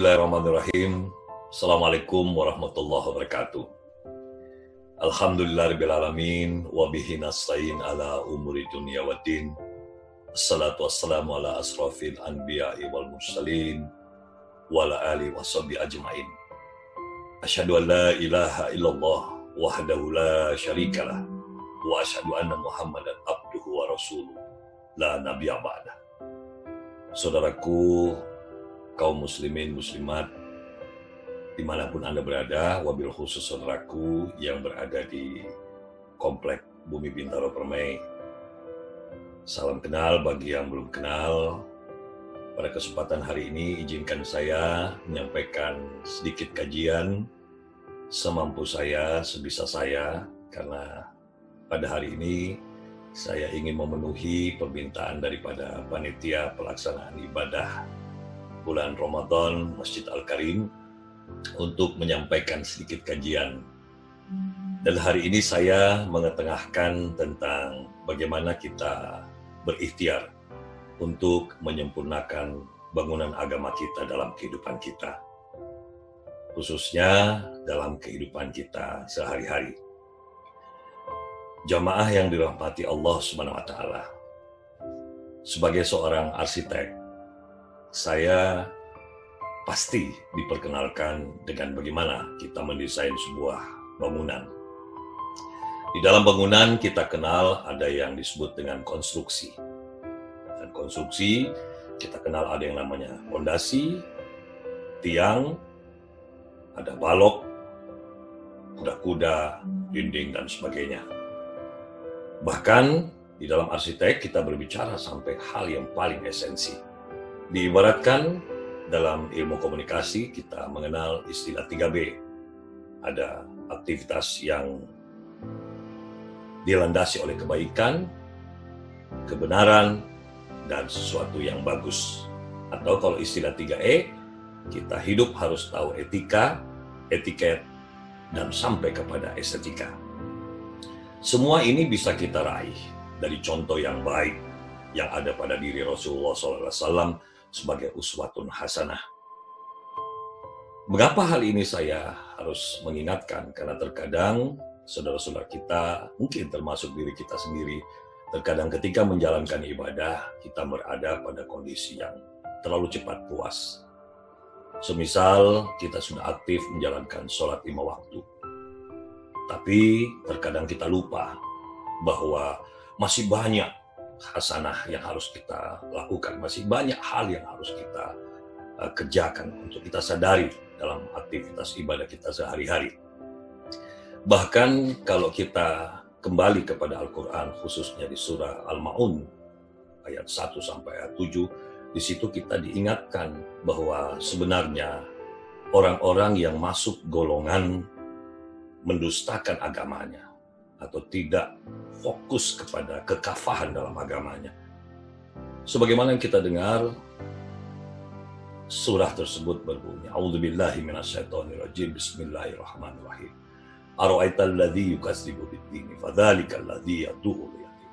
Bismillahirrahmanirrahim. Assalamualaikum warahmatullahi wabarakatuh. Alhamdulillahirrahmanirrahim. Wabihi nasta'in ala umuri dunia wa din. Assalatu wassalamu ala asrafil anbiya'i wal mursalin wa ala alihi wa sahbihi ajma'in. Asyhadu an la ilaha illallah wahdahu la syarikalah wa asyhadu anna Muhammadan abduhu wa rasuluh la nabiyya ba'da. Saudaraku, kaum muslimin muslimat dimanapun Anda berada, wabil khusus saudaraku yang berada di Komplek Bumi Bintaro Permai. Salam kenal bagi yang belum kenal. Pada kesempatan hari ini izinkan saya menyampaikan sedikit kajian semampu saya, sebisa saya, karena pada hari ini saya ingin memenuhi permintaan daripada panitia pelaksanaan ibadah bulan Ramadan Masjid Al-Karim untuk menyampaikan sedikit kajian. Dan hari ini saya mengetengahkan tentang bagaimana kita berikhtiar untuk menyempurnakan bangunan agama kita dalam kehidupan kita, khususnya dalam kehidupan kita sehari-hari. Jamaah yang dirahmati Allah SWT, sebagai seorang arsitek, saya pasti diperkenalkan dengan bagaimana kita mendesain sebuah bangunan. Di dalam bangunan kita kenal ada yang disebut dengan konstruksi. Dan konstruksi kita kenal ada yang namanya fondasi, tiang, ada balok, kuda-kuda, dinding, dan sebagainya. Bahkan di dalam arsitek kita berbicara sampai hal yang paling esensi. Diibaratkan dalam ilmu komunikasi kita mengenal istilah 3B. Ada aktivitas yang dilandasi oleh kebaikan, kebenaran, dan sesuatu yang bagus. Atau kalau istilah 3E, kita hidup harus tahu etika, etiket, dan sampai kepada estetika. Semua ini bisa kita raih dari contoh yang baik yang ada pada diri Rasulullah SAW sebagai uswatun hasanah. Mengapa hal ini saya harus mengingatkan? Karena terkadang saudara-saudara kita, mungkin termasuk diri kita sendiri, terkadang ketika menjalankan ibadah, kita berada pada kondisi yang terlalu cepat puas. Semisal kita sudah aktif menjalankan sholat 5 waktu. Tapi terkadang kita lupa bahwa masih banyak hasanah yang harus kita lakukan, masih banyak hal yang harus kita kerjakan untuk kita sadari dalam aktivitas ibadah kita sehari-hari. Bahkan kalau kita kembali kepada Al-Quran, khususnya di surah Al-Ma'un ayat 1 sampai ayat 7, di situ kita diingatkan bahwa sebenarnya orang-orang yang masuk golongan mendustakan agamanya atau tidak fokus kepada kekafahan dalam agamanya. Sebagaimana yang kita dengar, surah tersebut berbunyi, A'udzubillahi minasyaitonirrajim, Bismillahirrahmanirrahim. Ara'aital ladzi yukadzibu bid-din, fadzalikal ladzi yad'ul yatim,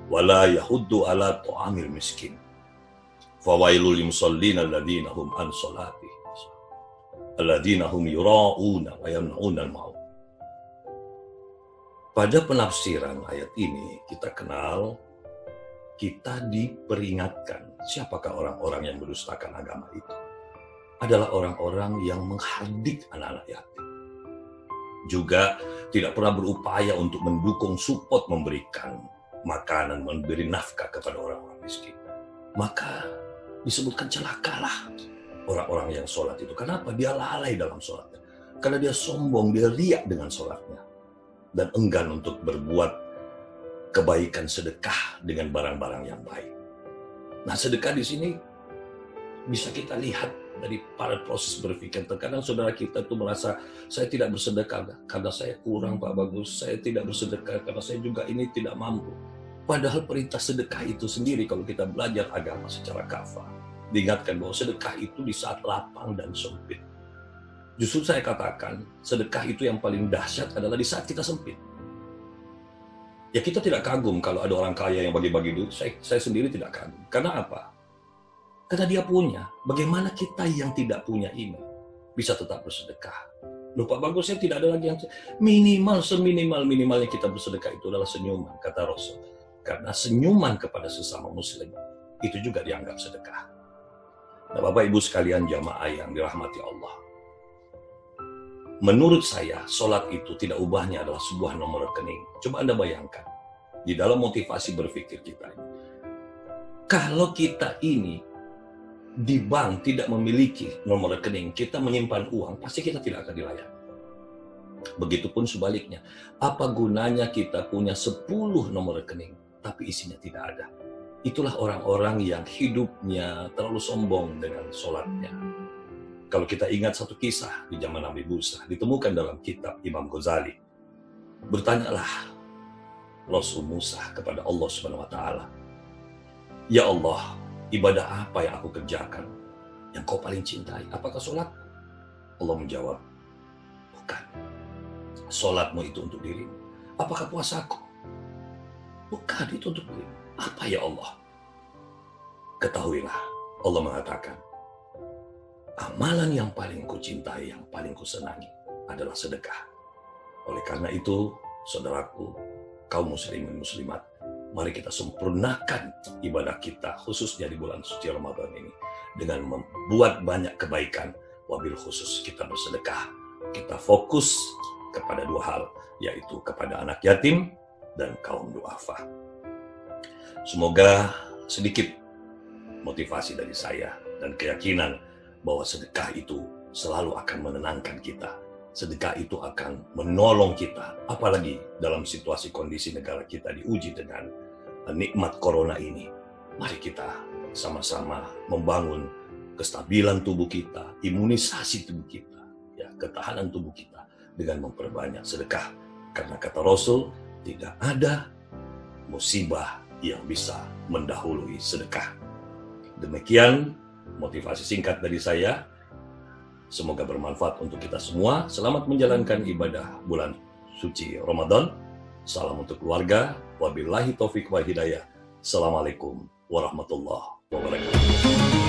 wa la yahuddu 'ala ta'amil miskin. Fawailul lil musallin alladzina hum an salatihim alladzina hum yura'una wa yamna'una al-ma'ruf. Pada penafsiran ayat ini kita kenal, kita diperingatkan siapakah orang-orang yang mendustakan agama itu. Adalah orang-orang yang menghardik anak-anak yatim. Juga tidak pernah berupaya untuk mendukung, support, memberikan makanan, memberi nafkah kepada orang-orang miskin. Maka disebutkan celakalah orang-orang yang sholat itu. Kenapa? Dia lalai dalam sholatnya. Karena dia sombong, dia riak dengan sholatnya. Dan enggan untuk berbuat kebaikan sedekah dengan barang-barang yang baik. Nah, sedekah di sini bisa kita lihat dari pada proses berpikir. Terkadang saudara kita itu merasa, saya tidak bersedekah karena saya kurang, Pak Bagus. Saya tidak bersedekah karena saya juga ini tidak mampu. Padahal perintah sedekah itu sendiri, kalau kita belajar agama secara kafah, diingatkan bahwa sedekah itu di saat lapang dan sempit. Justru saya katakan, sedekah itu yang paling dahsyat adalah di saat kita sempit. Ya kita tidak kagum kalau ada orang kaya yang bagi-bagi duit, saya sendiri tidak kagum. Karena apa? Karena dia punya. Bagaimana kita yang tidak punya ini bisa tetap bersedekah? Lupa bagusnya tidak ada lagi yang minimal, seminimal-minimalnya kita bersedekah itu adalah senyuman, kata Rasul. Karena senyuman kepada sesama muslim itu juga dianggap sedekah. Nah, Bapak Ibu sekalian jamaah yang dirahmati Allah. Menurut saya, sholat itu tidak ubahnya adalah sebuah nomor rekening. Coba Anda bayangkan, di dalam motivasi berpikir kita ini. Kalau kita ini di bank tidak memiliki nomor rekening, kita menyimpan uang, pasti kita tidak akan dilayani. Begitupun sebaliknya, apa gunanya kita punya 10 nomor rekening, tapi isinya tidak ada. Itulah orang-orang yang hidupnya terlalu sombong dengan sholatnya. Kalau kita ingat satu kisah di zaman Nabi Musa, ditemukan dalam kitab Imam Ghazali. Bertanyalah Rasul Musa kepada Allah Subhanahu wa Ta'ala, "Ya Allah, ibadah apa yang aku kerjakan yang kau paling cintai? Apakah sholat?" Allah menjawab, "Bukan. Sholatmu itu untuk dirimu." "Apakah puasaku?" "Bukan, itu untuk dirimu." "Apa ya Allah?" "Ketahuilah," Allah mengatakan, "amalan yang paling kucintai, yang paling kusenangi adalah sedekah. Oleh karena itu, saudaraku, kaum muslimin muslimat, mari kita sempurnakan ibadah kita, khususnya di bulan suci Ramadan ini, dengan membuat banyak kebaikan, wabil khusus kita bersedekah. Kita fokus kepada 2 hal, yaitu kepada anak yatim dan kaum duafa. Semoga sedikit motivasi dari saya dan keyakinan bahwa sedekah itu selalu akan menenangkan kita. Sedekah itu akan menolong kita, apalagi dalam situasi kondisi negara kita diuji dengan nikmat corona ini. Mari kita sama-sama membangun kestabilan tubuh kita, imunisasi tubuh kita, ya, ketahanan tubuh kita dengan memperbanyak sedekah. Karena kata Rasul, tidak ada musibah yang bisa mendahului sedekah. Demikian motivasi singkat dari saya. Semoga bermanfaat untuk kita semua. Selamat menjalankan ibadah bulan suci Ramadan. Salam untuk keluarga. Wabillahi taufiq wal hidayah. Assalamualaikum warahmatullahi wabarakatuh.